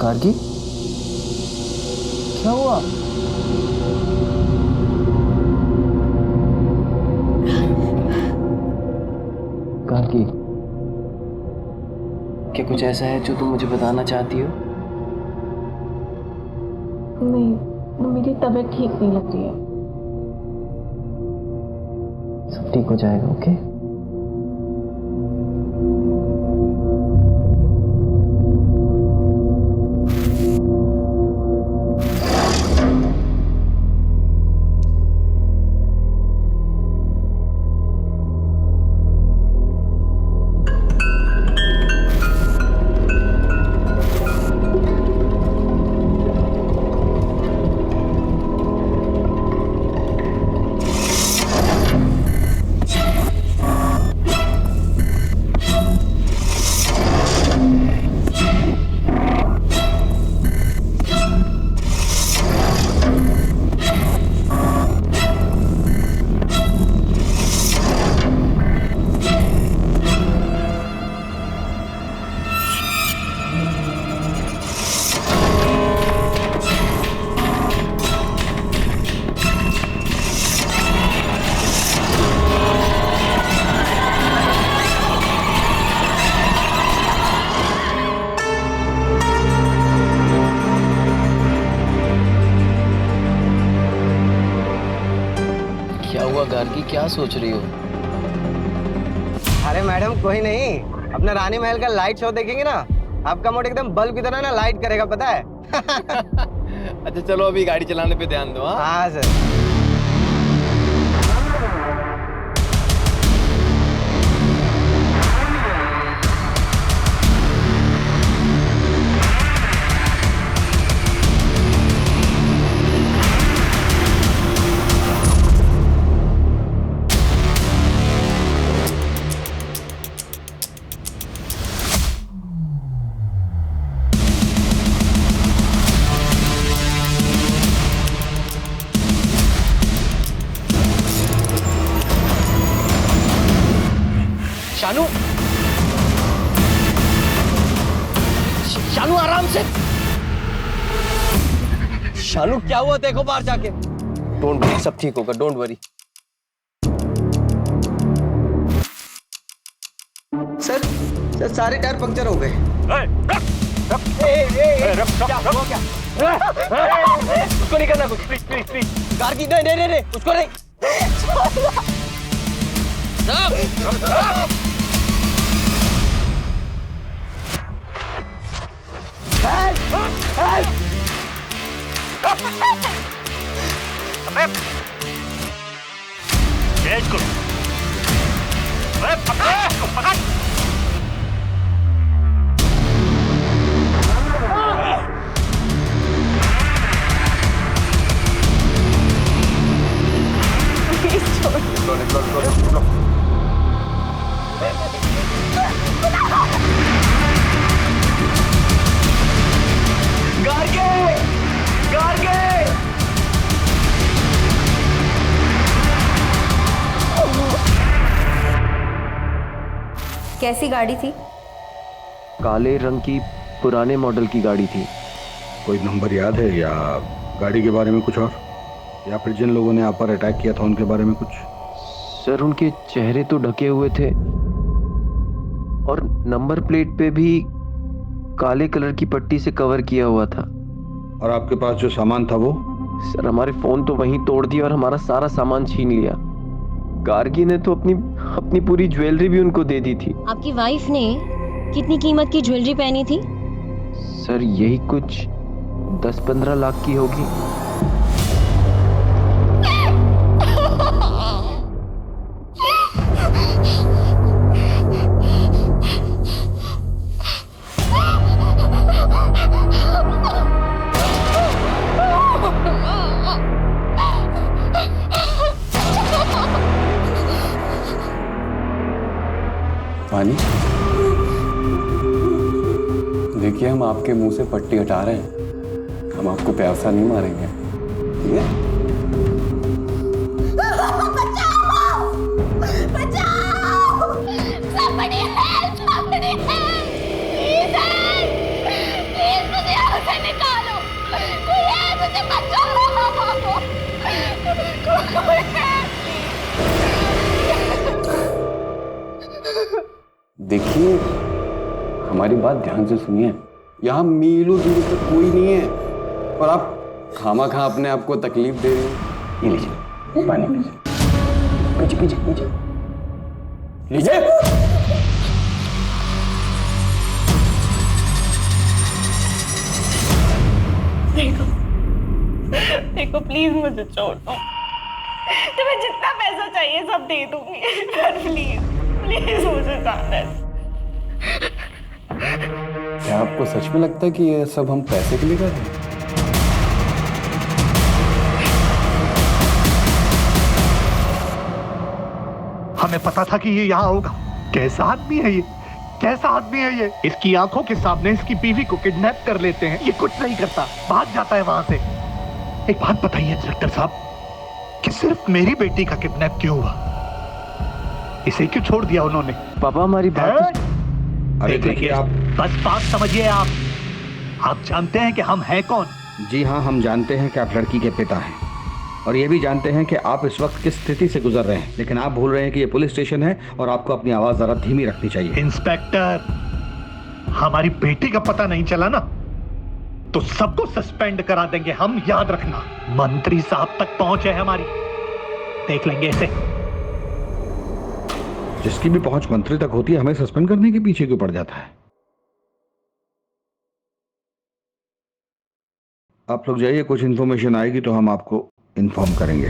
गार्गी, क्या हुआ? गार्गी, क्या कुछ ऐसा है जो तुम मुझे बताना चाहती हो? नहीं, मेरी तबीयत ठीक नहीं लग रही है। सब ठीक हो जाएगा, ओके? गार्गी, क्या सोच रही हो? अरे मैडम कोई नहीं, अपना रानी महल का लाइट शो देखेंगे ना, आपका मूड एकदम बल्ब की तरह ना लाइट करेगा, पता है? अच्छा चलो, अभी गाड़ी चलाने पे ध्यान दो। हाँ सर। शानू, शानू आराम से। शानू क्या हुआ, देखो बाहर जाके। डोंट वरी, सब ठीक होगा, डोंट वरी। सर सारे टायर पंक्चर हो गए। उसको नहीं करना कुछ, प्लीज प्लीज प्लीज। गार्गी, नहीं नहीं नहीं, उसको नहीं। कैसी गाड़ी थी? काले रंग की पुराने मॉडल की गाड़ी थी। कोई नंबर याद है या गाड़ी के बारे में कुछ और, या फिर जिन लोगों ने आप पर अटैक किया था उनके बारे में कुछ? सर उनके चेहरे तो ढके हुए थे और नंबर प्लेट पे भी काले कलर की पट्टी से कवर किया हुआ था। और आपके पास जो सामान था वो? सर हमारे फोन तो वहीं तोड़ दिया और हमारा सारा सामान छीन लिया। गार्गी ने तो अपनी पूरी ज्वेलरी भी उनको दे दी थी। आपकी वाइफ ने कितनी कीमत की ज्वेलरी पहनी थी? सर यही कुछ 10-15 लाख की होगी। पानी, देखिए हम आपके मुंह से पट्टी हटा रहे हैं, हम आपको प्यासा नहीं मारेंगे, ठीक है? बचाओ! बचाओ! Somebody help! Somebody help! Please help! Please मुझे यहाँ से निकालो! कोई है मुझे बचाओ! कोई है! देखिए हमारी बात ध्यान से सुनिए, यहाँ मीलों दूर तक कोई नहीं है और आप खामा-खा अपने आप को तकलीफ दे रहे हैं। ये लीजिए पानी, पीछे पीछे पीछे लीजिए। देखो प्लीज मुझे छोड़ दो। तुम्हें जितना पैसा चाहिए सब दे दूंगी, पर प्लीज प्लीज मुझे जाने दो। क्या आपको सच में लगता है कि ये सब हम पैसे के लिए कर रहे हैं? हमें पता था कि ये यहाँ होगा। कैसा आदमी है ये? कैसा आदमी है ये? इसकी आंखों के सामने इसकी बीवी को किडनैप कर लेते हैं, ये कुछ नहीं करता, भाग जाता है वहां से। एक बात बताइए इंस्पेक्टर साहब, कि सिर्फ मेरी बेटी का किडनैप क्यों हुआ? इसे क्यों छोड़ दिया उन्होंने? पापा हमारी बात अरे देखिए आप, बस बात समझिए। आप जानते हैं कि हम हैं कौन? जी हाँ, हम जानते हैं कि आप लड़की के पिता हैं और ये भी जानते हैं कि आप इस वक्त किस स्थिति से गुजर रहे हैं, लेकिन आप भूल रहे हैं कि ये पुलिस स्टेशन है और आपको अपनी आवाज जरा धीमी रखनी चाहिए। इंस्पेक्टर, हमारी बेटी का पता नहीं चला ना तो सबको सस्पेंड करा देंगे हम, याद रखना। मंत्री साहब तक पहुंच है हमारी, देख लेंगे इसे। जिसकी भी पहुंच मंत्री तक होती है, हमें सस्पेंड करने के पीछे क्यों पड़ जाता है? आप लोग जाइए, कुछ इन्फॉर्मेशन आएगी तो हम आपको इन्फॉर्म करेंगे।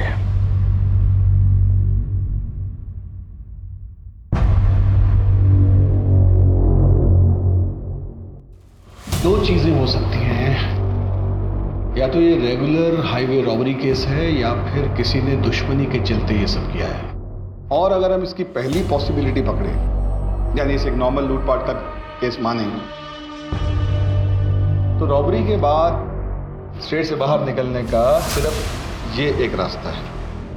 दो चीजें हो सकती हैं, या तो ये रेगुलर हाईवे रॉबरी केस है या फिर किसी ने दुश्मनी के चलते ये सब किया है। और अगर हम इसकी पहली पॉसिबिलिटी पकड़े, यानी इसे एक नॉर्मल लूटपाट का केस मानेंगे, तो रॉबरी के बाद स्टेट से बाहर निकलने का सिर्फ ये एक रास्ता है।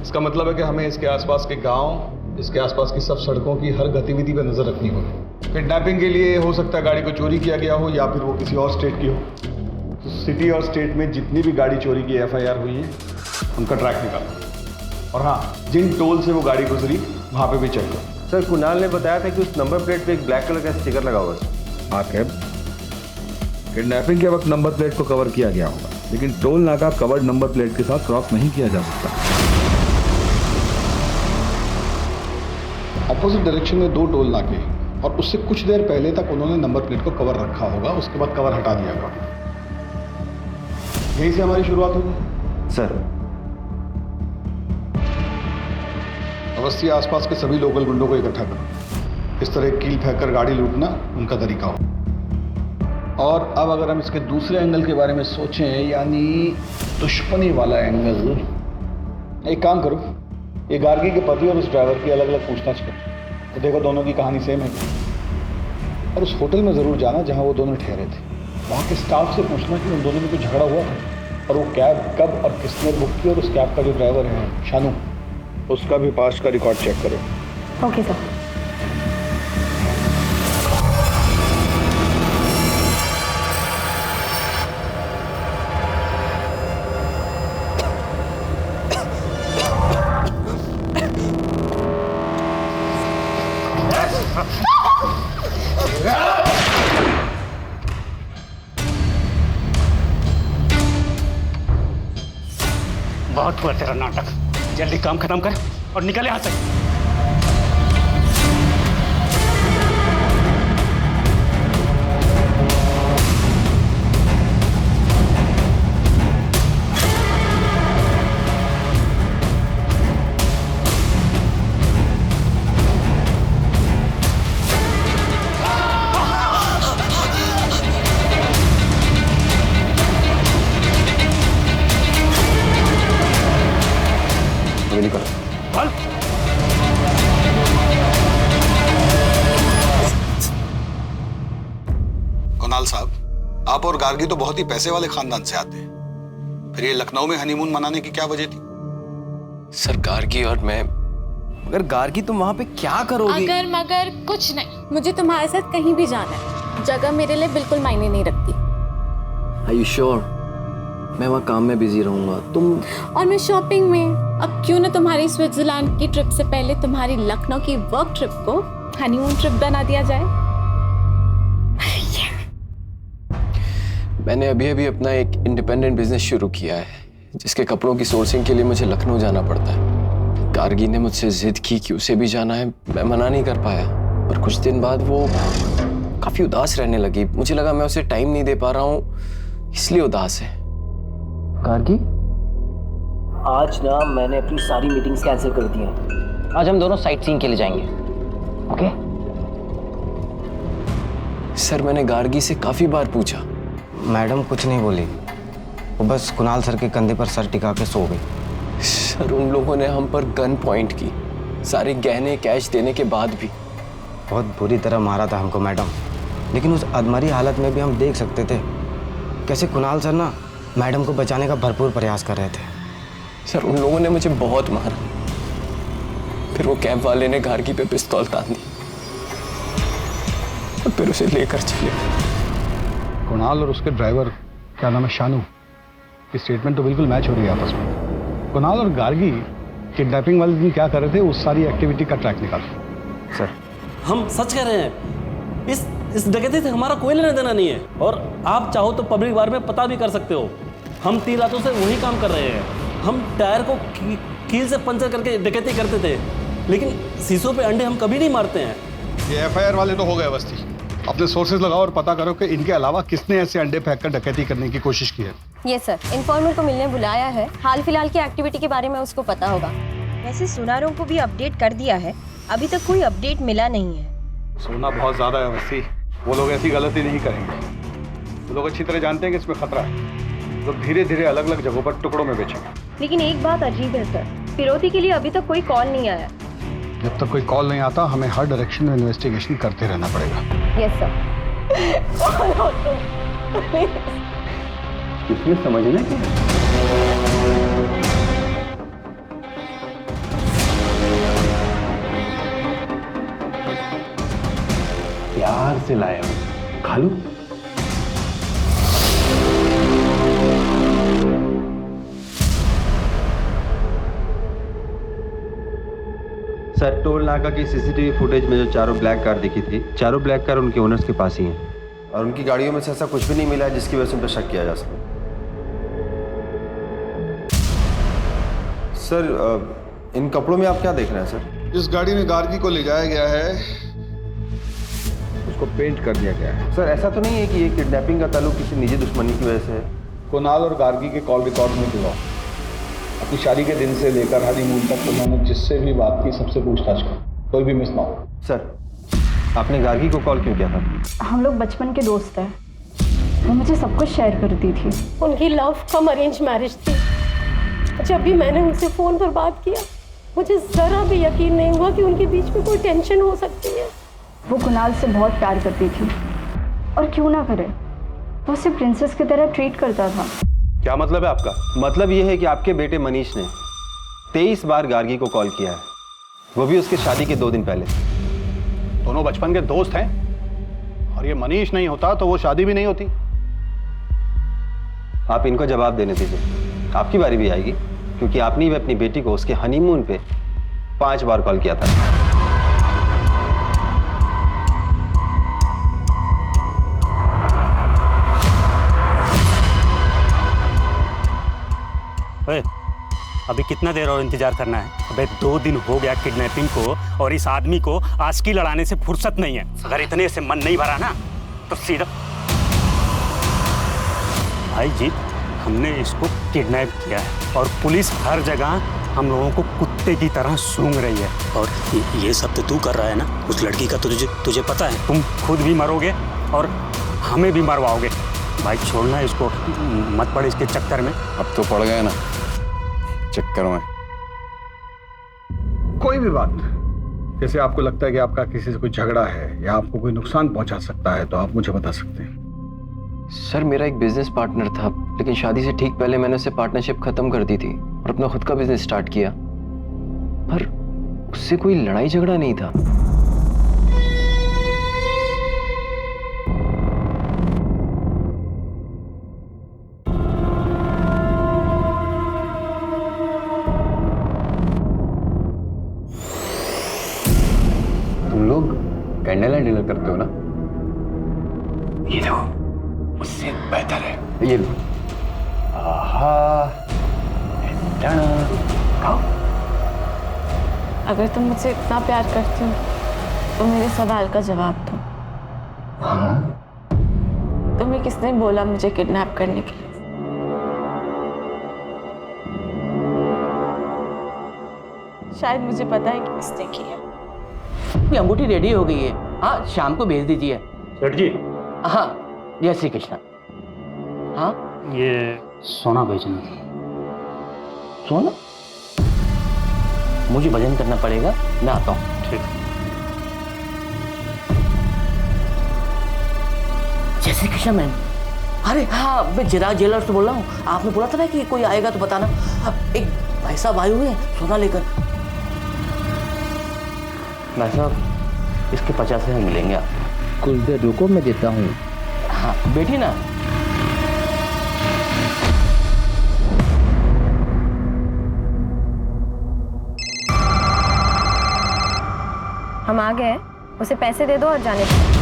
इसका मतलब है कि हमें इसके आसपास के गांव, इसके आसपास की सब सड़कों की हर गतिविधि पर नजर रखनी होगी। किडनैपिंग के लिए हो सकता है गाड़ी को चोरी किया गया हो या फिर वो किसी और स्टेट की हो। तो सिटी और स्टेट में जितनी भी गाड़ी चोरी की FIR हुई है उनका ट्रैक निकालो, और हाँ, जिन टोल से वो गाड़ी गुजरी वहाँ पे भी चेक करो। सर कुणाल ने बताया था कि उस नंबर प्लेट पे एक ब्लैक कलर का स्टिकर लगा हुआ है। आखिर किडनैपिंग के वक्त नंबर प्लेट को कवर किया गया होगा, लेकिन टोल नाका कवर्ड नंबर प्लेट के साथ क्रॉस नहीं किया जा सकता। अपोजिट डायरेक्शन में 2 टोल नाके और उससे कुछ देर पहले तक उन्होंने नंबर प्लेट को कवर रखा होगा, उसके बाद कवर हटा दिया होगा। यहीं से हमारी शुरुआत होगी। सर अवस्थी आसपास के सभी लोकल गुंडों को इकट्ठा करो। इस तरह कील फेंक कर गाड़ी लूटना उनका तरीका हो। और अब अगर हम इसके दूसरे एंगल के बारे में सोचें, यानी दुश्मनी वाला एंगल, एक काम करो, ये गार्गी के पति और उस ड्राइवर की अलग अलग पूछताछ करो, तो देखो दोनों की कहानी सेम है। और उस होटल में ज़रूर जाना जहां वो दोनों ठहरे थे, वहाँ के स्टाफ से पूछना कि उन दोनों में कोई झगड़ा हुआ था, और वो कैब कब और किसने बुक की, और उस कैब का जो ड्राइवर है शानू, उसका भी पास्ट का रिकॉर्ड चेक करो। Okay sir. बहुत हुआ तेरा नाटक, जल्दी काम खत्म कर और निकल यहाँ से। कुणाल साहब, आप और गार्गी तो बहुत ही पैसे वाले खानदान से आते हैं, फिर ये लखनऊ में हनीमून मनाने की क्या वजह थी? सर गार्गी और मैं, मगर गार्गी तुम वहां पे क्या करोगी? अगर मगर कुछ नहीं, मुझे तुम्हारे साथ कहीं भी जाना है, जगह मेरे लिए बिल्कुल मायने नहीं रखती। Are you sure? मैं वहाँ काम में बिजी रहूंगा, तुम। और मैं शॉपिंग में। अब क्यों ना तुम्हारी स्विट्जरलैंड की ट्रिप से पहले तुम्हारी लखनऊ की वर्क ट्रिप को हनीमून ट्रिप बना दिया जाए। मैंने अभी अभी अपना एक इंडिपेंडेंट बिजनेस शुरू किया है, जिसके कपड़ों की सोर्सिंग के लिए मुझे लखनऊ जाना पड़ता है। गार्गी ने मुझसे जिद की कि उसे भी जाना है, मैं मना नहीं कर पाया, और कुछ दिन बाद वो काफी उदास रहने लगी। मुझे लगा मैं उसे टाइम नहीं दे पा रहा हूँ, इसलिए उदास है। गार्गी, आज ना मैंने अपनी सारी मीटिंग्स कैंसिल कर दी हैं। आज हम दोनों साइट सीइंग के लिए जाएंगे, ओके? सर मैंने गार्गी से काफी बार पूछा, मैडम कुछ नहीं बोली, वो बस कुणाल सर के कंधे पर सर टिका के सो गई। सर उन लोगों ने हम पर गन पॉइंट की, सारे गहने कैश देने के बाद भी। बहुत बुरी तरह मारा था हमको मैडम, लेकिन उस अधमरी हालत में भी हम देख सकते थे कैसे कुणाल सर ना मैडम को बचाने का भरपूर प्रयास कर रहे थे। सर उन लोगों ने मुझे बहुत मारा, फिर वो कैब वाले ने गार्गी पे पिस्तौल तान दी और फिर उसे लेकर चले। कुणाल और उसके ड्राइवर, क्या नाम है, शानू, की स्टेटमेंट तो बिल्कुल मैच हो रही है आपस में। कुणाल और गार्गी किडनैपिंग वाले दिन क्या कर रहे थे, उस सारी एक्टिविटी का ट्रैक निकालो। सर हम सच कह रहे हैं, इस डकैती से हमारा कोई लेना देना नहीं है, और आप चाहो तो पब्लिक बार में पता भी कर सकते हो। हम 3 रातों से वही काम कर रहे हैं। हम टायर को कील से पंचर करके डकैती करते थे, लेकिन शीशों पे अंडे हम कभी नहीं मारते हैं। ये एफआईआर वाले तो हो गए बस्ती, अपने सोर्सेज लगाओ और पता करो कि इनके अलावा किसने ऐसे अंडे फेंक कर डकैती करने की कोशिश की है। ये सर, इन्फॉर्मर को मिलने बुलाया है, हाल फिलहाल की एक्टिविटी के बारे में उसको पता होगा। वैसे सुनारों को भी अपडेट कर दिया है, अभी तक कोई अपडेट मिला नहीं है। सोना बहुत ज्यादा है बस्ती, वो लोग ऐसी गलती नहीं करेंगे। वो लोग अच्छी तरह जानते हैं कि इसमें खतरा है, लोग धीरे धीरे अलग अलग जगहों पर टुकड़ों में बेचेंगे। लेकिन एक बात अजीब है सर, फिरौती के लिए अभी तक कोई कॉल नहीं आया। जब तक कोई कॉल नहीं आता हमें हर डायरेक्शन में इन्वेस्टिगेशन करते रहना पड़ेगा। Yes sir. इसमें समझना क्या? प्यार से लाया हूं, खा लूं? सर टोल नाका की सीसीटीवी फुटेज में जो चारों ब्लैक कार दिखी थी, चारों ब्लैक कार उनके ओनर्स के पास ही हैं। और उनकी गाड़ियों में से ऐसा कुछ भी नहीं मिला है जिसकी वजह से उन पर शक किया जा सके। सर इन कपड़ों में आप क्या देख रहे हैं सर? जिस गाड़ी में गार्गी को ले जाया गया है उसको पेंट कर दिया गया है। सर ऐसा तो नहीं है कि ये किडनैपिंग का ताल्लुक किसी निजी दुश्मनी की वजह से है? कुणाल और गार्गी के कॉल रिकॉर्ड में दिखाओ, अपनी शादी के दिन से लेकर हनीमून तक उन्होंने जिससे भी बात की सबसे पूछताछ करो, कोई भी मिस ना हो। सर आपने गार्गी को कॉल क्यों किया था? हम लोग बचपन के दोस्त हैं, वो मुझे सब कुछ शेयर करती थी। उनकी लव कम अरेंज मैरिज थी। जब भी मैंने उनसे फ़ोन पर बात किया, मुझे ज़रा भी यकीन नहीं हुआ कि उनके बीच में कोई टेंशन हो सकती है। वो कुणाल से बहुत प्यार करती थी, और क्यों ना करे, वो उसे प्रिंसेस की तरह ट्रीट करता था। क्या मतलब है आपका? मतलब ये है कि आपके बेटे मनीष ने 23 बार गार्गी को कॉल किया है, वो भी उसकी शादी के 2 दिन पहले। दोनों बचपन के दोस्त हैं, और ये मनीष नहीं होता तो वो शादी भी नहीं होती। आप इनको जवाब देने दीजिए, आपकी बारी भी आएगी, क्योंकि आपने भी अपनी बेटी को उसके हनीमून पे 5 बार कॉल किया था। ओए, अभी कितना देर और इंतजार करना है? अबे 2 दिन हो गया किडनैपिंग को, और इस आदमी को आस्की लड़ाने से फुर्सत नहीं है। अगर इतने से मन नहीं भरा ना तो सीधा भाई जी, हमने इसको किडनैप किया है और पुलिस हर जगह हम लोगों को कुत्ते की तरह सूंघ रही है। और ये सब तो तू कर रहा है ना? उस लड़की का तुझे पता है, तुम खुद भी मरोगे और हमें भी मरवाओगे। भाई छोड़ना इसको, मत पड़ इसके चक्कर में। अब तो पड़ गए ना चक्कर में। कोई भी बात, जैसे आपको लगता है कि आपका किसी से कोई झगड़ा है या आपको कोई नुकसान पहुंचा सकता है तो आप मुझे बता सकते हैं। सर मेरा एक बिजनेस पार्टनर था, लेकिन शादी से ठीक पहले मैंने उससे पार्टनरशिप खत्म कर दी थी और अपना खुद का बिजनेस स्टार्ट किया, पर उससे कोई लड़ाई झगड़ा नहीं था। तुम लोग कैंडल लाइट डिनर करते हो ना? ये देखो, उससे बेहतर है। ये लो। आहा, खाओ। अगर तुम मुझसे इतना प्यार करते हो तो मेरे सवाल का जवाब दो। तुम्हें किसने बोला मुझे किडनैप करने के लिए? शायद मुझे पता है कि किसने किया। अंगूठी रेडी हो गई है, हाँ शाम को भेज दीजिए। सेठ जी। हाँ, जय श्री कृष्ण। हाँ, ये सोना बेचना। सोना? मुझे भजन करना पड़ेगा, मैं आता हूँ। ठीक। जय श्री कृष्ण मैम। अरे हाँ, मैं चिराग ज्वेलर्स से बोल रहा हूँ। आपने बोला था ना कि कोई आएगा तो बताना। एक भाई साहब आए हुए हैं सोना लेकर। भाई साहब, इसके 50,000 मिलेंगे आप। कुछ देर रुको, मैं देता हूँ। हाँ बैठिए ना। हम आ गए, उसे पैसे दे दो और जाने दो।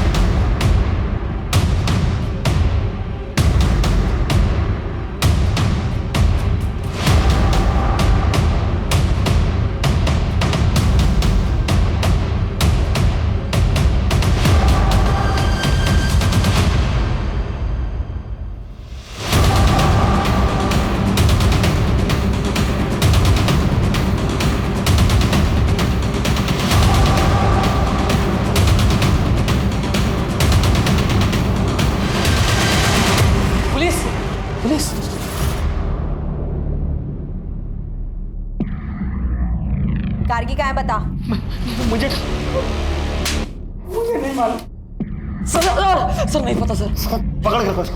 पुलिस! गार्गी कहाँ है बता। मुझे नहीं मालूम सर, नहीं पता सर। पकड़ कर बस।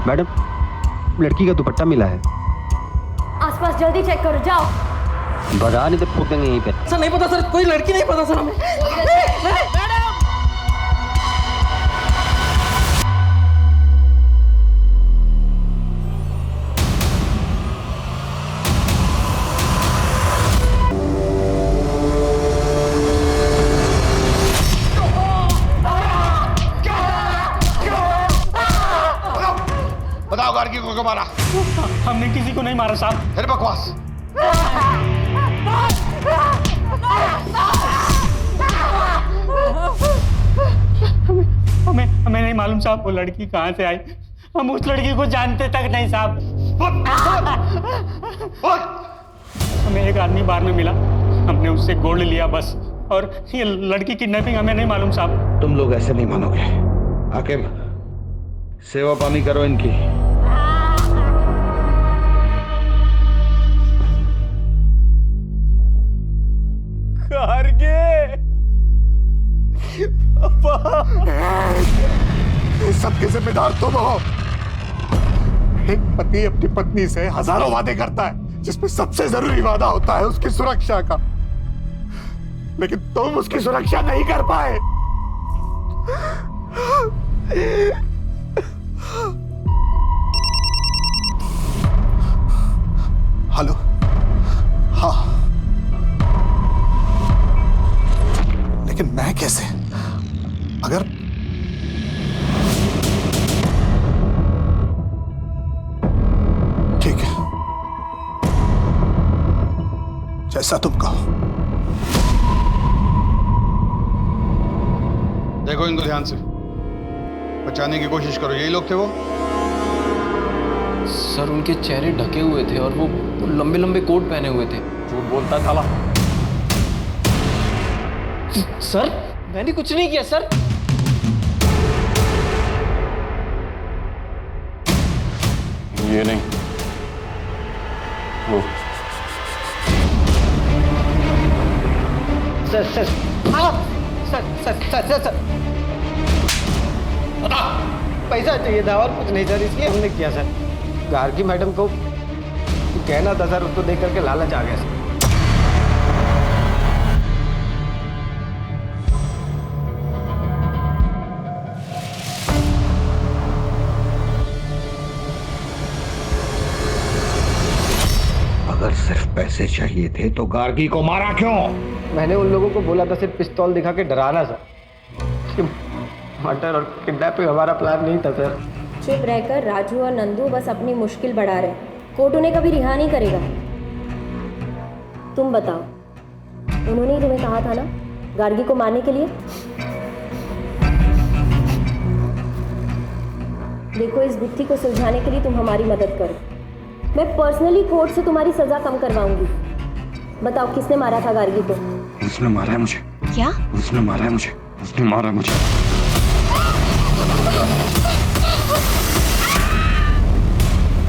मैडम, लड़की का दुपट्टा मिला है। आसपास जल्दी चेक करो, जाओ। बता नहीं तो ठोक देंगे यहीं पे। सर नहीं पता सर, कोई लड़की नहीं पता सर हमें। बताओ गार्गी को क्यों मारा? हमने किसी को नहीं मारा साहब। फिर बकवास। हमें नहीं मालूम साहब वो लड़की कहाँ से आई। हम उस लड़की को जानते तक नहीं साहब। हमें एक आदमी बार में मिला, हमने उससे गोल्ड लिया बस। और ये लड़की किडनैपिंग हमें नहीं मालूम साहब। तुम लोग ऐसे नहीं मानोगे। हाकिम, सेवा पानी करो इनकी। इस सब के जिम्मेदार तुम हो। एक पति अपनी पत्नी से हजारों वादे करता है, जिसमें सबसे जरूरी वादा होता है उसकी सुरक्षा का, लेकिन तुम उसकी सुरक्षा नहीं कर पाए। हेलो, हाँ, लेकिन मैं कैसे? अगर ठीक है, जैसा तुम कहो। देखो इनको ध्यान से, बचाने की कोशिश करो। यही लोग थे वो? सर उनके चेहरे ढके हुए थे और वो लंबे लंबे कोट पहने हुए थे। झूठ बोलता है साला। सर मैंने कुछ नहीं किया सर। ये नहीं, वो sir sir sir sir sir sir sir पैसा चाहिए था और कुछ नहीं सर, इसलिए हमने किया सर। गार्गी मैडम को कहना था सर, उसको देख करके लालच आ गया सर। अगर सिर्फ पैसे चाहिए थे तो गार्गी को मारा क्यों? मैंने उन लोगों को बोला था सिर्फ पिस्तौल दिखा के डराना सर। मर्डर और किडनैपिंग हमारा प्लान नहीं था सर। चुप रहकर राजू और नंदू बस अपनी मुश्किल बढ़ा रहे। कोर्ट उन्हें कभी रिहा नहीं करेगा। तुम बताओ, उन्होंने ही तुम्हें कहा था ना गार्गी को मारने के लिए? देखो, इस गुत्थी को सुलझाने के लिए तुम हमारी मदद करो। मैं पर्सनली कोर्ट से तुम्हारी सजा कम करवाऊंगी। बताओ, किसने मारा था गार्गी को? उसने मारा है मुझे। क्या? उसने मारा है मुझे। उसने मारा है मुझे।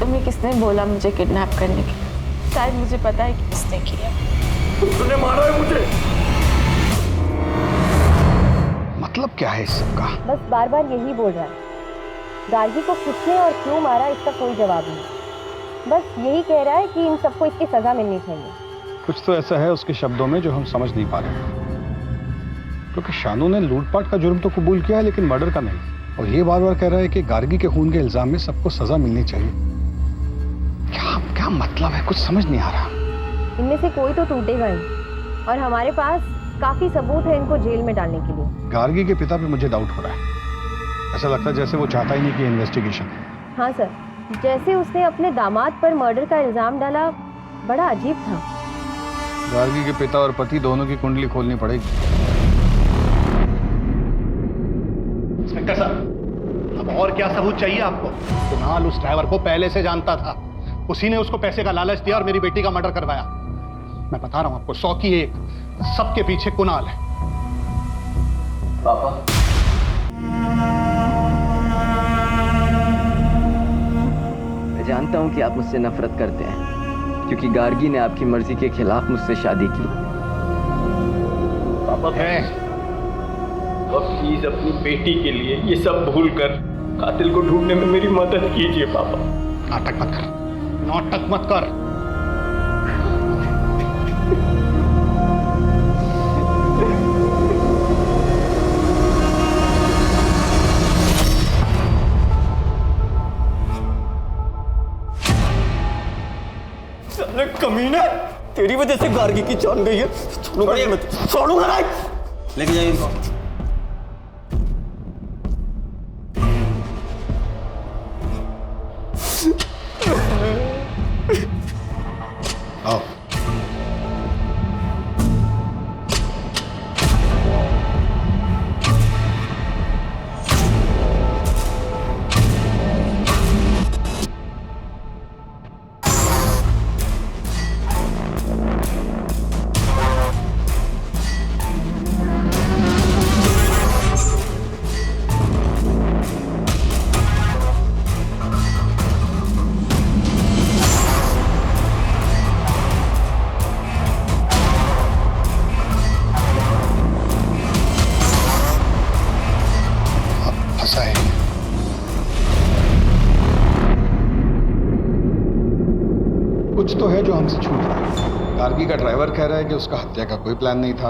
तुम्हें किसने बोला मुझे किडनैप करने के? शायद मुझे पता है कि किसने किया। उसने मारा है मुझे। मतलब क्या है इस सब का? बस बार बार यही बोल रहा है। गार्गी को किसने और क्यों मारा, इसका कोई जवाब नहीं। बस यही कह रहा है कि इन सबको इसकी सजा मिलनी चाहिए। कुछ तो ऐसा है उसके शब्दों में जो हम समझ नहीं पा रहे हैं, क्योंकि शानू ने लूटपाट का जुर्म तो कबूल किया है लेकिन मर्डर का नहीं। और ये बार बार कह रहा है कि गार्गी के खून के इल्जाम में सबको सजा मिलनी चाहिए। क्या क्या मतलब है, कुछ समझ नहीं आ रहा। इनमें से कोई तो टूटेगा ही, और हमारे पास काफी सबूत है इनको जेल में डालने के लिए। गार्गी के पिता पे मुझे डाउट हो रहा है। ऐसा लगता है जैसे वो चाहता ही नहीं कि इन्वेस्टिगेशन। हाँ सर, जैसे उसने अपने दामाद पर मर्डर का इल्जाम डाला, बड़ा अजीब था। गार्गी के पिता और पति दोनों की कुंडली खोलनी पड़ेगी। इंस्पेक्टर साहब, अब और क्या सबूत चाहिए आपको? कुणाल उस ड्राइवर को पहले से जानता था। उसी ने उसको पैसे का लालच दिया और मेरी बेटी का मर्डर करवाया। मैं बता रहा हूं आपको, 100 की 1, सबके पीछे कुणाल है। पापा, मैं जानता हूं कि आप मुझसे नफरत करते हैं, क्योंकि गार्गी ने आपकी मर्जी के खिलाफ मुझसे शादी की। पापा प्लीज अपनी बेटी के लिए ये सब भूल कर कातिल को ढूंढने में मेरी मदद कीजिए पापा। नाटक मत कर, नाटक मत कर। साले कमीने, तेरी वजह से गार्गी की जान गई है। छोड़ूंगा नहीं। लेके जाइए इनको। आओ। फंसा है। कुछ तो है जो हमसे छूट रहा है। गार्गी का ड्राइवर कह रहा है कि उसका हत्या का कोई प्लान नहीं था,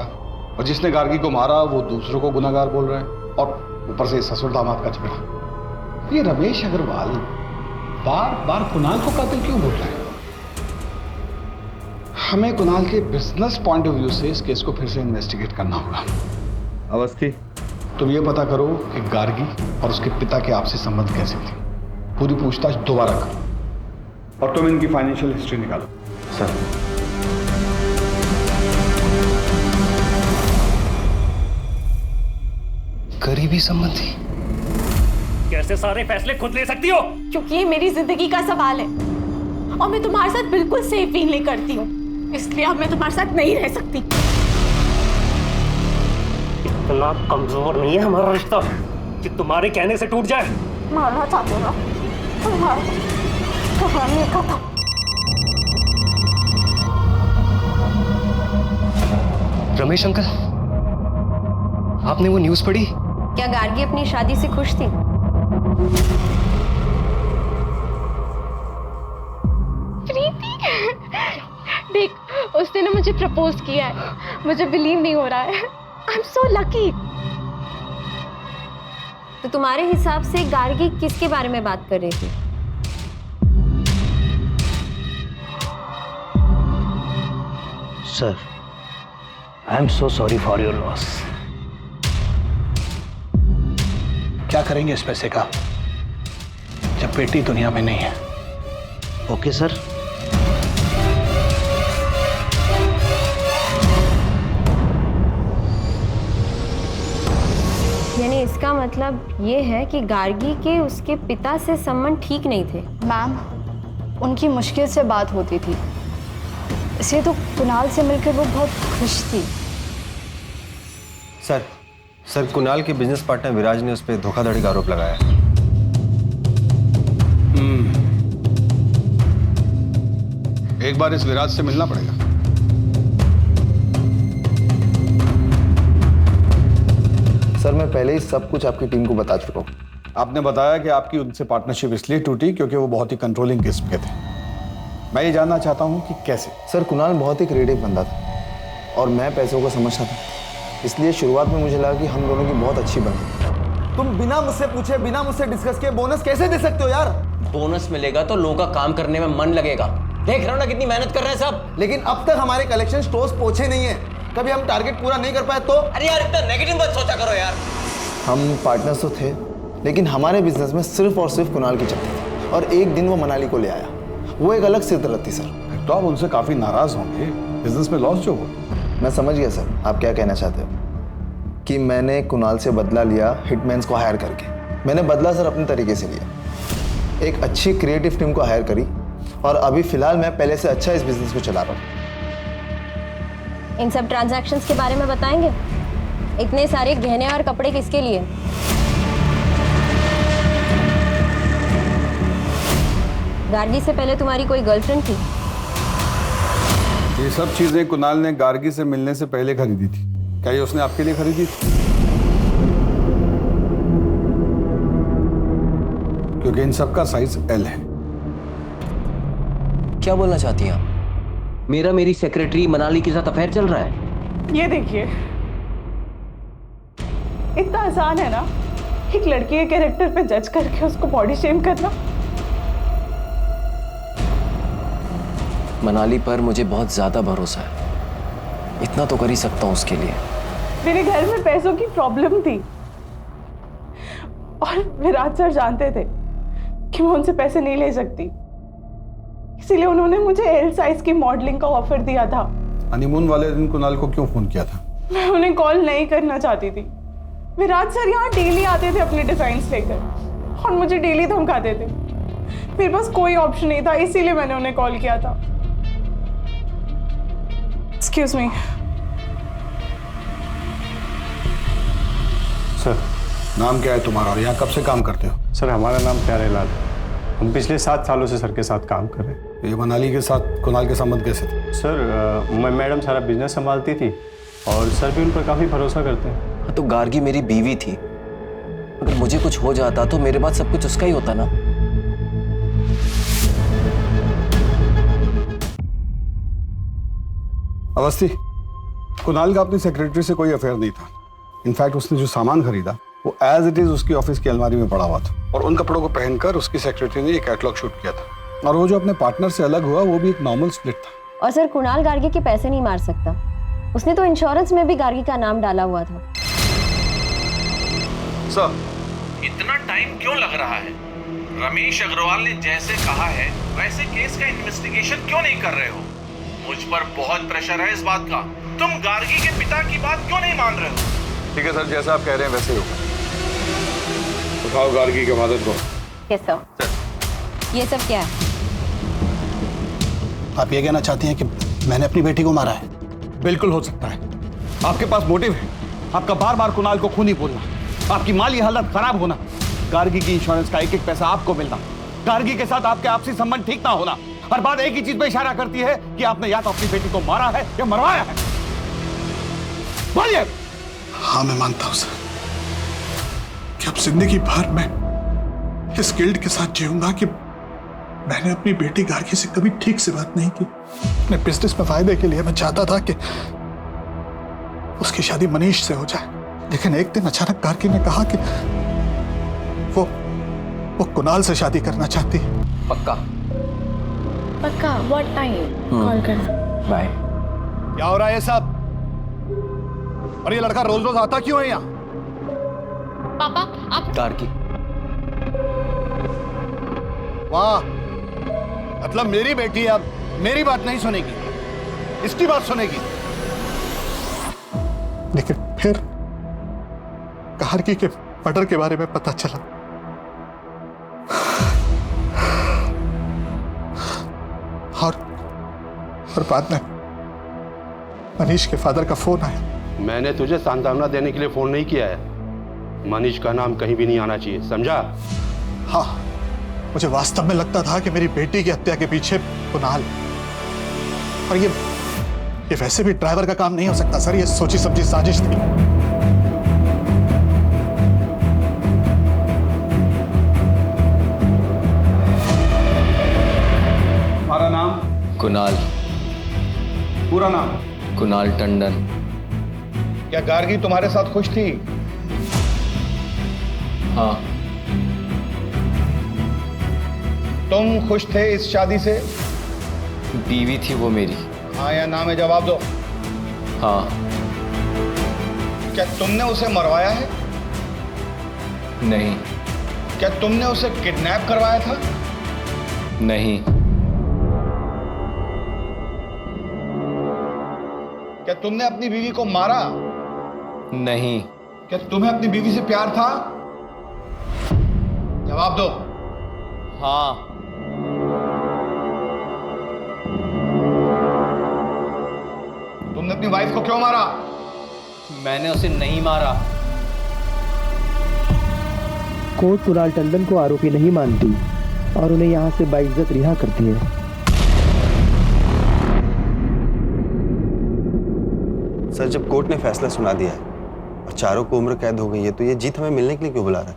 और जिसने गार्गी को मारा वो दूसरों को गुनाहगार बोल रहा है, और ऊपर से ससुर दामाद का झगड़ा। ये रमेश अग्रवाल बार बार कुणाल को कातिल क्यों बोल रहा है? हमें कुणाल के बिजनेस पॉइंट ऑफ व्यू से इस केस को फिर से इन्वेस्टिगेट करना होगा। अवस्थी, तुम ये पता करो कि गार्गी और उसके पिता के आपसी संबंध कैसे थे। पूरी पूछताछ दोबारा करो और तुम इनकी फाइनेंशियल हिस्ट्री निकालो। सर। करीबी संबंधी? कैसे सारे फैसले खुद ले सकती हो? क्योंकि ये मेरी जिंदगी का सवाल है और मैं तुम्हारे साथ बिल्कुल सेफ फील नहीं करती हूँ, इसलिए अब मैं तुम्हारे साथ नहीं रह सकती। इतना कमजोर नहीं है हमारा रिश्ता कि तुम्हारे कहने से टूट जाए। मारना चाहते हो ना? कहानी खत्म। रमेश अंकल, आपने वो न्यूज़ पढ़ी? क्या गार्गी अपनी शादी से खुश थी? प्रीति, देख उसने ना मुझे प्रपोज किया है, मुझे बिलीव नहीं हो रहा है। I am so lucky. तो तुम्हारे हिसाब से गार्गी किसके बारे में बात कर रही थी? Sir, I am so sorry for your loss. क्या करेंगे इस पैसे का जब बेटी दुनिया में नहीं है? Okay sir. यानी इसका मतलब ये है कि गार्गी के उसके पिता से संबंध ठीक नहीं थे। मैम, उनकी मुश्किल से बात होती थी, इसलिए तो कुणाल से मिलकर वो बहुत खुश थी। सर, कुणाल के बिजनेस पार्टनर विराज ने उस पर धोखाधड़ी का आरोप लगाया है। एक बार इस विराज से मिलना पड़ेगा। सर, मैं पहले ही सब कुछ आपकी टीम को बता चुका हूँ। आपने बताया कि आपकी उनसे पार्टनरशिप इसलिए टूटी क्योंकि वो बहुत ही कंट्रोलिंग किस्म के थे। मैं ये जानना चाहता हूँ कि कैसे। सर, कुणाल बहुत ही क्रिएटिव बंदा था और मैं पैसों को समझता था, इसलिए शुरुआत में मुझे लगा कि हम दोनों की बहुत अच्छी बनी। तुम बिना मुझसे पूछे, बिना मुझसे डिस्कस किए बोनस कैसे दे सकते हो यार? बोनस मिलेगा तो लोगों का काम करने में मन लगेगा। देख रहा हूं ना कितनी मेहनत कर रहे हैं सब। लेकिन अब तक हमारे कलेक्शन स्टोर्स पहुंचे नहीं है। कभी हम टारगेट पूरा नहीं कर पाए तो? अरे यार, इतना नेगेटिव मत सोचा करो यार। हम पार्टनर्स तो थे, लेकिन हमारे बिजनेस में सिर्फ और सिर्फ कुणाल की चलती थी और एक दिन वो मनाली को ले आया। वो एक अलग सिरदर्द थी सर। तो आप उनसे काफी नाराज होंगे, बिजनेस में लॉस जो हो। मैं समझ गया सर, आप क्या कहना चाहते हो। कि मैंने कुणाल से बदला लिया हिटमैन्स को हायर करके। मैंने बदला सर अपने तरीके से लिया, एक अच्छी क्रिएटिव टीम को हायर करी और अभी फिलहाल मैं पहले से अच्छा इस बिजनेस को चला रहा हूँ। इन सब ट्रांजैक्शंस के बारे में बताएंगे? इतने सारे गहने और कपड़े किसके लिए? गार्गी से पहले तुम्हारी कोई गर्लफ्रेंड थी? ये सब चीजें कुणाल ने गार्गी से मिलने से पहले खरीदी थी। क्या ये उसने आपके लिए खरीदी थी? क्योंकि इन सब का साइज एल है। क्या बोलना चाहती हैं आप? मेरी सेक्रेटरी मनाली के साथ अफेयर चल रहा है? ये देखिए, इतना आसान है ना एक लड़की के कैरेक्टर पे जज करके उसको बॉडी शेम करना। मनाली पर मुझे बहुत ज्यादा भरोसा है, इतना तो कर ही सकता हूँ उसके लिए। मेरे घर में पैसों की प्रॉब्लम थी और विराज सर जानते थे कि मैं उनसे पैसे नहीं ले सकती, इसीलिए उन्होंने मुझे एल साइज की मॉडलिंग का ऑफर दिया था। हनीमून वाले दिन कुणाल को क्यों फोन किया था? मैं उन्हें कॉल नहीं करना चाहती थी। विराज सर यहाँ डेली आते थे अपने डिजाइन्स लेकर और मुझे डेली धमकाते थे। मेरे पास कोई ऑप्शन नहीं था, इसीलिए मैंने उन्हें कॉल किया था। Excuse me sir. नाम क्या है तुम्हारा और यहाँ कब से काम करते हो? सर, हमारा नाम प्यारेलाल है। हम पिछले 7 सालों से सर के साथ काम कर रहे हैं। ये मनाली के साथ कुणाल के संबंध कैसे थे? सर, मैडम सारा बिजनेस संभालती थी और सर भी उन पर काफ़ी भरोसा करते हैं। हाँ, तो गार्गी मेरी बीवी थी, अगर मुझे कुछ हो जाता तो मेरे बाद सब कुछ उसका ही होता ना। अवस्थी, कुणाल का अपनी सेक्रेटरी से कोई अफेयर नहीं था। इनफैक्ट उसने जो सामान खरीदा वो एज इट इज उसकी ऑफिस की अलमारी में पड़ा हुआ था और उन कपड़ों को पहनकर उसकी सेक्रेटरी ने एक कैटलॉग शूट किया था। और वो जो अपने पार्टनर से अलग हुआ वो भी एक नॉर्मल स्प्लिट था। और सर कुणाल गार्गी के पैसे नहीं मार सकता, उसने तो इंश्योरेंस में भी गार्गी का नाम डाला हुआ था। सर, इतना टाइम क्यों लग रहा है? रमेश अग्रवाल ने जैसे कहा है वैसे केस का इन्वेस्टिगेशन क्यों नहीं कर रहे हो? मुझ पर बहुत प्रेशर है इस बात का। तुम गार्गी के पिता की बात क्यों नहीं मान रहे हो? ठीक है सर, जैसा आप कह रहे हैं वैसे ही होगा। उठाओ गार्गी के फादर को। Yes sir. ये सब क्या है? आप ये कहना चाहती हैं कि मैंने अपनी बेटी को मारा है? बिल्कुल हो सकता है। आपके पास मोटिव है, आपका बार बार कुणाल को खूनी बोलना, आपकी माली हालत खराब होना, गार्गी की इंश्योरेंस का एक एक पैसा आपको मिलना, गार्गी के साथ आपके आपसी संबंध ठीक ना होना। हर बात एक ही चीज पे इशारा करती है कि आपने या तो अपनी बेटी को मारा है या मरवाया है। बोलिए। हाँ, मैं मानता हूं सर कि अब जिंदगी भर मैं इस गिल्ट के साथ जीऊंगा कि मैंने अपनी बेटी गार्गी से कभी ठीक से बात नहीं की। अपने बिजनेस में फायदे के लिए मैं चाहता था कि उसकी शादी मनीष से हो जाए, लेकिन एक दिन अचानक गार्गी ने कहा कि वो कुणाल से शादी करना चाहती है। पक्का? पक्का। What time? कॉल करना। बाय। क्या हो रहा है ये सब? और ये लड़का रोज रोज आता क्यों है यहाँ? पापा आप। गार्गी। वाह, मतलब मेरी बेटी अब मेरी बात नहीं सुनेगी, इसकी बात सुनेगी। लेकिन फिर गार्गी के मर्डर के बारे में पता चला और बाद में मनीष के फादर का फोन आया। मैंने तुझे सांत्वना देने के लिए फोन नहीं किया है। मनीष का नाम कहीं भी नहीं आना चाहिए, समझा? हाँ, मुझे वास्तव में लगता था कि मेरी बेटी की हत्या के पीछे कुणाल, और ये वैसे भी ड्राइवर का काम नहीं हो सकता सर, ये सोची समझी साजिश थी। तुम्हारा नाम? कुणाल। पूरा नाम? कुणाल टंडन। क्या गार्गी तुम्हारे साथ खुश थी? हाँ। तुम खुश थे इस शादी से? बीवी थी वो मेरी। हाँ या ना में जवाब दो। हाँ। क्या तुमने उसे मरवाया है? नहीं। क्या तुमने उसे किडनैप करवाया था? नहीं। क्या तुमने अपनी बीवी को मारा? नहीं। क्या तुम्हें अपनी बीवी से प्यार था? जवाब दो। हाँ। तुमने अपनी वाइफ को क्यों मारा? मैंने उसे नहीं मारा। कोर्ट कुणाल टंडन को आरोपी नहीं मानती और उन्हें यहाँ से बाइज्जत रिहा करती है। सर, जब कोर्ट ने फैसला सुना दिया है और चारों को उम्र कैद हो गई है, तो ये जीत हमें मिलने के लिए क्यों बुला रहा है?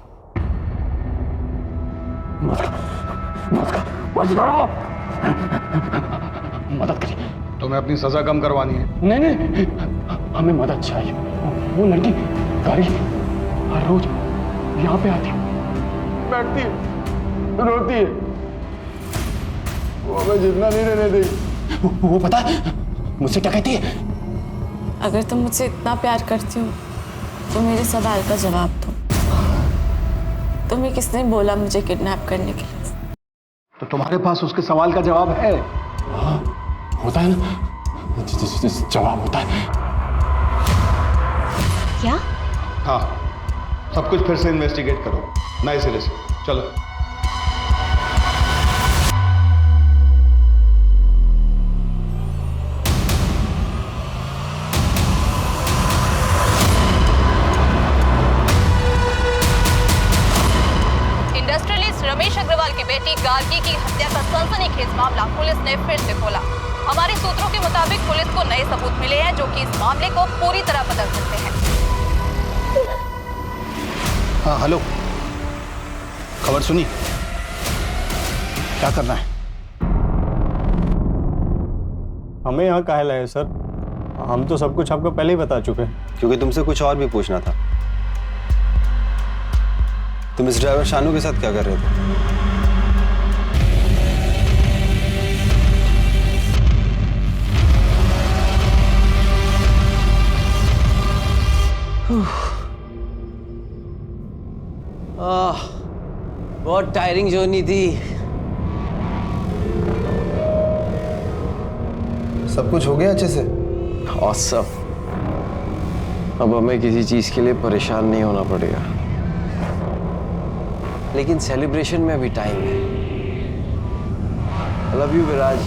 मदद करिए। तुम्हें अपनी सजा कम करवानी है? नहीं, हमें मदद चाहिए। वो लड़की गाड़ी हर रोज यहाँ पे आती है, बैठती है, रोती है, वो हमें जितना नहीं रहने देगी। वो पता है मुझसे क्या कहती है? अगर तुम मुझसे इतना प्यार करती हो तो मेरे सवाल का जवाब दो। तुम्हें किसने बोला मुझे किडनैप करने के लिए? तो तुम्हारे पास उसके सवाल का जवाब है? हाँ, होता है ना, जवाब होता है। क्या? हाँ, सब कुछ फिर से इन्वेस्टिगेट करो, नए सिरे से। चलो। रमेश अग्रवाल की बेटी गार्गी की हत्या का सनसनीखेज मामला पुलिस ने फिर से खोला। हमारे सूत्रों के मुताबिक पुलिस को नए सबूत मिले हैं जो कि इस मामले को पूरी तरह बदल सकते हैं। हाँ, हेलो, खबर सुनी? क्या करना है? हमें यहाँ काहे लाए सर? हम तो सब कुछ आपको पहले ही बता चुके हैं। क्योंकि तुमसे कुछ और भी पूछना था। तुम इस ड्राइवर शानू के साथ क्या कर रहे थे? बहुत टायरिंग जर्नी थी। सब कुछ हो गया अच्छे से? ऑसम। अब हमें किसी चीज के लिए परेशान नहीं होना पड़ेगा, लेकिन सेलिब्रेशन में अभी टाइम है। लव यू विराज।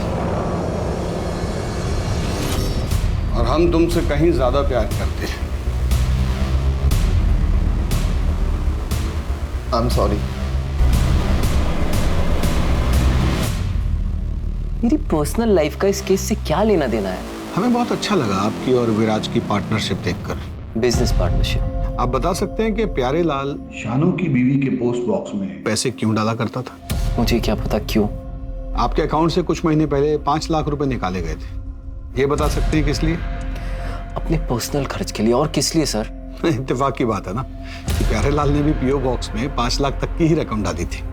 और हम तुमसे कहीं ज्यादा प्यार करते हैं। I am sorry. मेरी पर्सनल लाइफ का इस केस से क्या लेना देना है? हमें बहुत अच्छा लगा आपकी और विराज की पार्टनरशिप देखकर। Business partnership. आप बता सकते हैं कि प्यारे लाल शानू की बीवी के पोस्ट बॉक्स में पैसे क्यों डाला करता था? मुझे क्या पता क्यों। आपके अकाउंट से कुछ महीने पहले 5 लाख रुपए निकाले गए थे। ये बता सकते हैं किस लिए? अपने पर्सनल खर्च के लिए। और किस लिए सर? इत्तेफाक की बात है ना कि प्यारे लाल ने भी पीओ बॉक्स में 5 लाख तक की ही रकम डाली थी।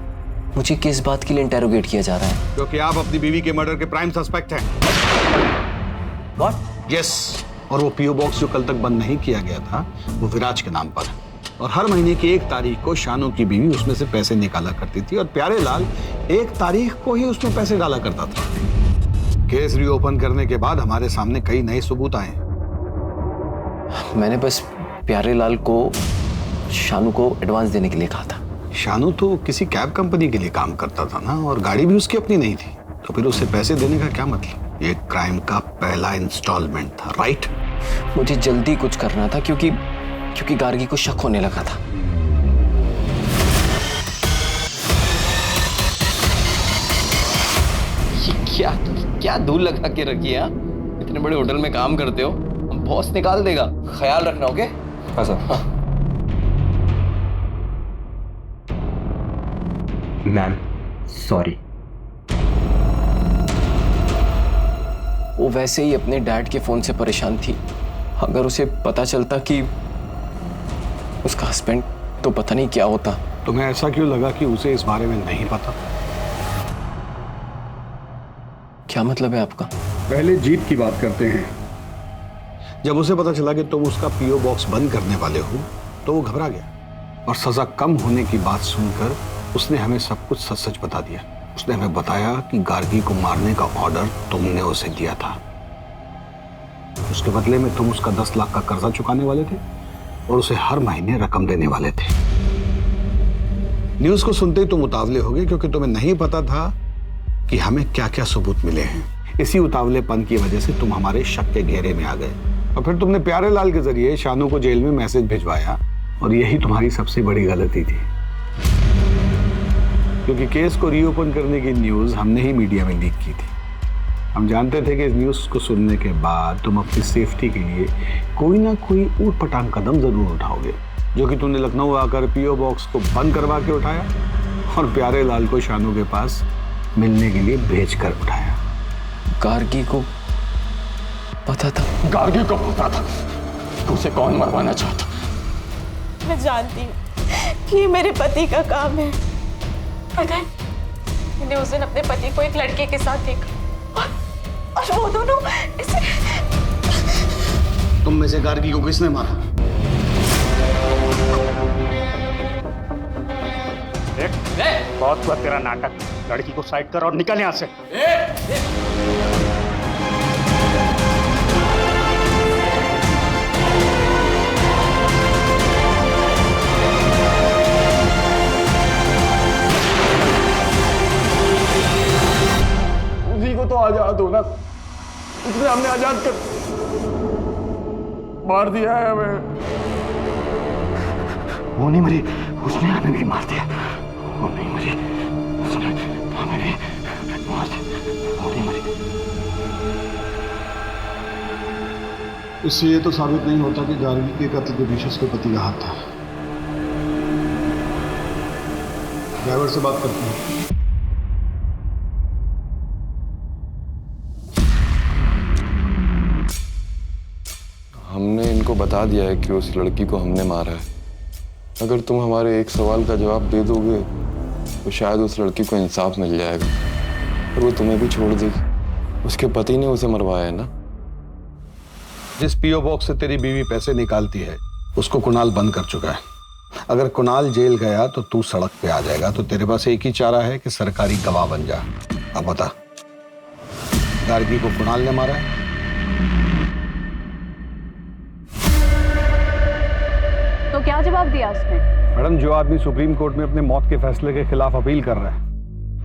मुझे किस बात के लिए इंटेरोगेट किया जा रहा है? क्योंकि आप अपनी बीवी के मर्डर के प्राइम सस्पेक्ट हैं। What? यस। और वो पीओ बॉक्स जो कल तक बंद नहीं किया गया था वो विराज के नाम पर है। और हर महीने की 1 तारीख को शानू की बीवी उसमें से पैसे निकाला करती थी और प्यारे लाल 1 तारीख को ही उसमें पैसे डाला करता था। केस रीओपन करने के बाद हमारे सामने कई नए सबूत आए। मैंने बस प्यारे लाल को शानू को एडवांस देने के लिए कहा था। शानू तो किसी कैब कंपनी के लिए काम करता था ना, और गाड़ी भी उसकी अपनी नहीं थी, तो फिर उसे पैसे देने का क्या मतलब? ये क्राइम का पहला इंस्टॉलमेंट था, राइट? मुझे जल्दी कुछ करना था क्योंकि गार्गी को शक होने लगा था। ये क्या धूल लगा के रखी है? इतने बड़े होटल में काम करते हो, बॉस निकाल देगा, ख्याल रखना। ओके? हाँ सर। Ma'am sorry. वो वैसे ही अपने डैड के फोन से परेशान थी। अगर उसे पता चलता कि उसका हस्बैंड, तो पता नहीं क्या होता। तुम्हें ऐसा क्यों लगा कि उसे इस बारे में नहीं पता? क्या मतलब है आपका? पहले जीत की बात करते हैं। जब उसे पता चला कि तुम उसका पीओ बॉक्स बंद करने वाले हो तो वो घबरा गया और सजा कम होने की बात सुनकर उसने हमें सब कुछ सच सच बता दिया। उसने हमें बताया कि गार्गी को मारने का ऑर्डर तुमने उसे दिया था। उसके बदले में तुम उसका 10 लाख का कर्जा चुकाने वाले थे और उसे हर महीने रकम देने वाले थे। न्यूज़ को सुनते ही तुम उतावले हो गए क्योंकि तुम्हें नहीं पता था कि हमें क्या क्या सबूत मिले हैं। इसी उतावलेपन की वजह से तुम हमारे शक के घेरे में आ गए और फिर तुमने प्यारे लाल के जरिए शानू को जेल में मैसेज भिजवाया और यही तुम्हारी सबसे बड़ी गलती थी, क्योंकि केस को रीओपन करने की न्यूज़ हमने ही मीडिया में लीक की थी। हम जानते थे कि इस न्यूज़ को सुनने के बाद तुम अपनी सेफ्टी के लिए कोई ना कोई ऊट-पटांग कदम जरूर उठाओगे, जो कि तुमने लखनऊ आकर पीओ बॉक्स को बंद करवा के उठाया और प्यारे लाल को शानू के पास मिलने के लिए भेज कर उठाया। गार्गी को पता था? गार्गी को पता था कि उसे कौन मरवाना चाहता। मैं जानती हूँ कि ये मेरे पति का काम है। पता है, मैंने उस दिन अपने पति को एक लड़के के साथ देखा और वो दोनों इसे। तुम में से गार्गी को किसने मारा? बहुत हुआ तेरा नाटक। लड़की को साइड कर और निकल यहाँ से। उसी को तो आजाद हो ना, उसने हमने आजाद कर मार दिया है हमें। वो नहीं मरी, उसने हमें भी मार दिया। वो नहीं मरी, उसने हमें भी मार दिया। वो नहीं मरी। इससे ये तो साबित नहीं होता कि गार्गी के कत्ल के पीछे उसके पति का हाथ था। ड्राइवर से बात करते हैं। हमने इनको बता दिया है कि उस लड़की को हमने मारा है। अगर तुम हमारे एक सवाल का जवाब दे दोगे तो शायद उस लड़की को इंसाफ मिल जाएगा और वो तुम्हें भी छोड़ देगी। उसके पति ने उसे मरवाया है ना। जिस पीओ बॉक्स से तेरी बीवी पैसे निकालती है उसको कुणाल बंद कर चुका है। अगर कुणाल जेल गया तो तू सड़क पे आ जाएगा, तो तेरे पास एक ही चारा है कि सरकारी गवाह बन जा। अब बता, गार्गी को कुणाल ने मारा है? तो क्या जवाब दिया उसने? मैडम, जो आदमी सुप्रीम कोर्ट में अपने मौत के फैसले के खिलाफ अपील कर रहा है,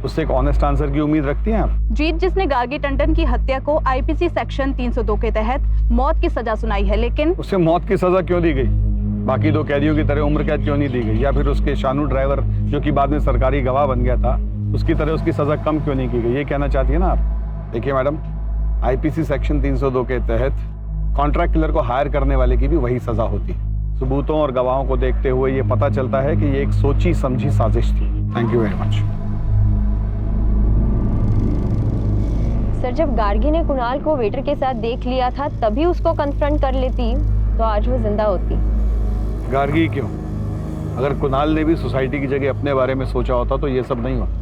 उससे एक ऑनेस्ट आंसर की उम्मीद रखती हैं आप? जीत जिसने गार्गी टंडन की हत्या को आईपीसी सेक्शन 302 के तहत मौत की सजा सुनाई है, लेकिन उसे मौत की सजा क्यों दी गई? बाकी दो कैदियों की तरह उम्र कैद क्यों नहीं दी गई? या फिर उसके शानू ड्राइवर जो कि बाद में सरकारी गवाह बन गया था, उसकी तरह उसकी सजा कम क्यों नहीं की गई? ये कहना चाहती है ना आप? देखिए मैडम, आईपीसी सेक्शन 302 के तहत कॉन्ट्रैक्ट किलर को हायर करने वाले की भी वही सजा होती है। सबूतों और गवाहों को देखते हुए ये पता चलता है कि ये एक सोची समझी साजिश थी। Thank you very much. Sir, जब गार्गी ने कुणाल को वेटर के साथ देख लिया था तभी उसको कन्फ्रंट कर लेती तो आज वो जिंदा होती। गार्गी क्यों? अगर कुणाल ने भी सोसाइटी की जगह अपने बारे में सोचा होता तो ये सब नहीं होता।